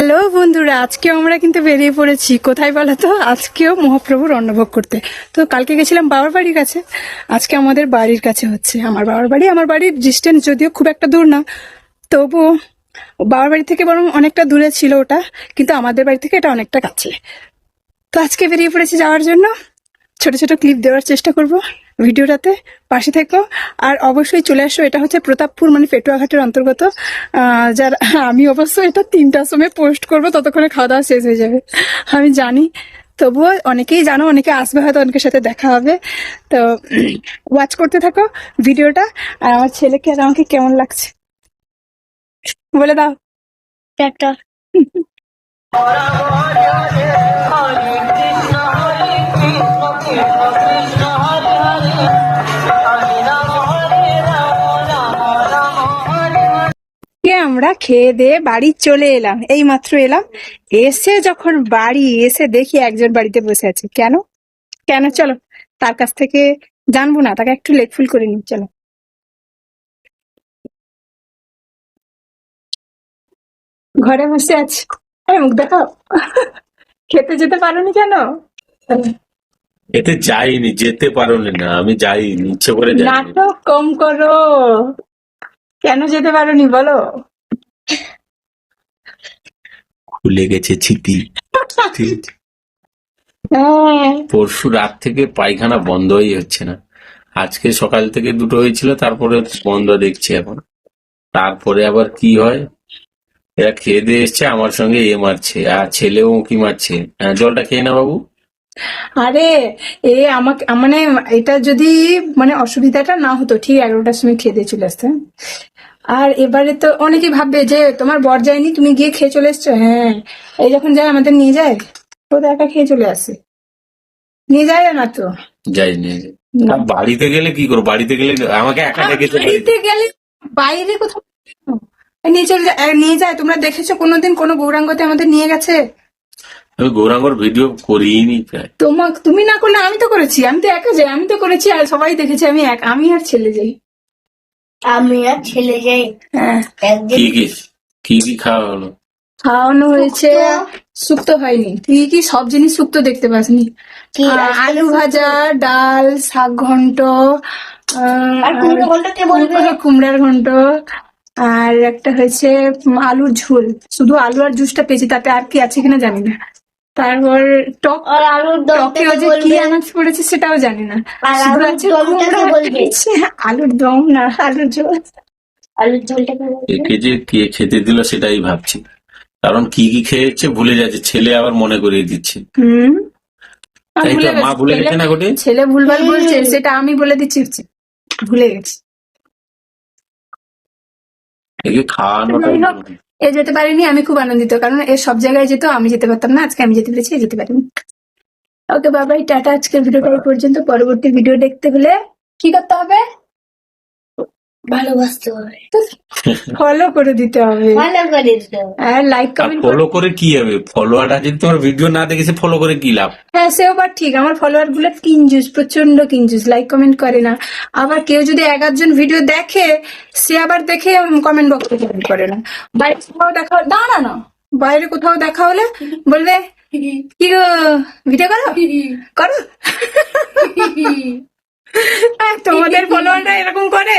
Hello বন্ধুরা, আজকে আমরা কিন্তু বেরিয়ে পড়েছি কোথায় বলো তো? আজকেও মহাপ্রভুর অন্নভোগ করতে। তো কালকে গেছিলাম বাবার বাড়ির কাছে, আজকে আমাদের বাড়ির কাছে হচ্ছে। আমার বাবার বাড়ি, আমার বাড়ির ডিস্টেন্স যদিও খুব একটা দূর না, তবুও বাবার বাড়ি থেকে বরং অনেকটা দূরে ছিল ওটা, কিন্তু আমাদের বাড়ি থেকে এটা অনেকটা কাছে। তো আজকে বেরিয়ে পড়েছি যাওয়ার জন্য। ছোট ছোট ক্লিপ দেওয়ার চেষ্টা করব ভিডিওটাতে, পাশে থেকো। আর অবশ্যই চলে আসো, এটা হচ্ছে প্রতাপপুর মানে পেটুয়াঘাটের অন্তর্গত। যার আমি অবশ্য এটা 3টার সময় পোস্ট করব, ততক্ষণে খাওয়া দাওয়া শেষ হয়ে যাবে আমি জানি। তবুও অনেকেই জানো, অনেকে আসবে হয়তো, অনেকের সাথে দেখা হবে। তো ওয়াচ করতে থাকো ভিডিওটা। আর আমার ছেলেকে আর আমাকে কেমন লাগছে বলে দাও। একটা আমরা খেয়ে দিয়ে বাড়ি চলে এলাম, এই মাত্র এলাম। এসে যখন বাড়ি এসে দেখি একজন বাড়িতে বসে আছে। কেন কেন চলো তার কাছ থেকে জানবো না, তাকে একটু লেকফুল করে নিই, চলো। ঘরে বসে আছে, আরে মুখ দেখাও। খেতে যেতে পারোনি কেন? এতে যাইনি, যেতে পারোনি না, আমি যাইনি, ইচ্ছে করে যাইনি। নাটক কম করো, কেন যেতে পারোনি বলো? খুলে গেছে ছিপি। হ্যাঁ, পরশু রাত থেকে পায়খানা বন্ধই হচ্ছে না। আজকে সকাল থেকে দুটো হয়েছিল, তারপরে বন্ধ দেখছি এখন। তারপরে আবার কি হয়, এরা খেয়ে দিয়ে এসছে, আমার সঙ্গে মারছে, আর ছেলেও উঁকি মারছে। হ্যাঁ, জলটা খেয়ে না বাবু। আরে এ আমাকে মানে এটা যদি মানে অসুবিধাটা না হতো, ঠিক 11টার সময় খেয়ে দিয়ে চলে আসতে। আর এবারে তো অনেকে ভাববে যে তোমার বর যায়নি, তুমি গিয়ে খেয়ে চলে এসছো। হ্যাঁ, এই যখন যায় আমাদের নিয়ে যায়, তো একা খেয়ে চলে আসে, নিয়ে যায় না তো। যাইনি। আর বাড়িতে গেলে কি করবো? বাড়িতে গেলে আমাকে একা ডেকেছে বাড়িতে। বাড়িতে গেলে বাইরে কোথাও নিয়ে চলে যায়, নিয়ে যায়। তোমরা দেখেছো কোনোদিন কোনো গৌরাঙ্গতে আমাদের নিয়ে গেছে? আমি গৌরাঙ্গর ভিডিও করিনি প্রায়। তুমি না করলে আমি তো করেছি, আমি তো একা যাই, আমি তো করেছি, আর সবাই দেখেছে আমি আর ছেলে যাই। আমি আর ছেলে যাই। হ্যাঁ, একদিন কি কি কি কি খাওয়া হলো? খাওয়ানো হয়েছে, শুক্তো হয়নি। তুই কি সব জিনিস শুক্তো দেখতে পাসনি? কি আলু ভাজা, ডাল, শাক ঘন্ট, আর কুমড়ো ঘন্ট কে বলবে? কুমড়ার ঘন্ট, আর একটা হয়েছে আলুর ঝোল। শুধু আলু আর জুসটা পেয়েছি, তাতে আর কি আছে কিনা জানি না। তারপর টক, আর আলুর দমটা টকেও কে যে কি বলবে? আনাজ পড়েছে সেটাও জানি না। আর শুধু আলুর আছে দমটা কে কুমড়া বলবে? পেয়েছে, আলুর দম না, আলুর ঝোল। আলুর ঝোলটা কে বলবে? একে যে কে খেতে দিল সেটাই ভাবছি, কারণ কি কি খেয়েছে ভুলে যাচ্ছে, ছেলে আবার মনে করিয়ে দিচ্ছে। হুম, তাই তো, মা ভুলে গেছে না গোটে। ছেলে ভুলভাল বলছে, সেটা আমি বলে দিচ্ছি, ভুলে গেছি। একে খাওয়ানোটা যাই হোক, এ যেতে পারিনি, আমি খুব আনন্দিত, কারণ এ সব জায়গায় যেত, আমি যেতে পারতাম না। আজকে আমি যেতে পেরেছি, এ যেতে পারিনি। ওকে বাবাই, টাটা। আজকের ভিডিওটা এই পর্যন্ত। পরবর্তী ভিডিও দেখতে হলে কি করতে হবে? ভালোবাসতে হবে, ফলো করে দিতে হবে, ভালো করে দিতে হবে। আর লাইক আর কমেন্ট। ফলো করে কি হবে? ফলোয়ারটা যদি তোমার ভিডিও না দেখেছে, ফলো করে কি লাভ? হ্যাঁ, সেও বা ঠিক। আমার ফলোয়ার গুলো কিঞ্জুস, প্রচন্ড কিঞ্জুস, লাইক কমেন্ট করে না। আবার কেউ যদি 11 জন ভিডিও দেখে, সে আবার দেখে কমেন্ট বক্সে কমেন্ট করে না। বাইরে কোথাও দেখা, দাঁড়া না, বাইরে কোথাও দেখা হলে বলবে কি গো, ভিডিও করো করো। তোমাদের ফলোয়াররা এরকম করে?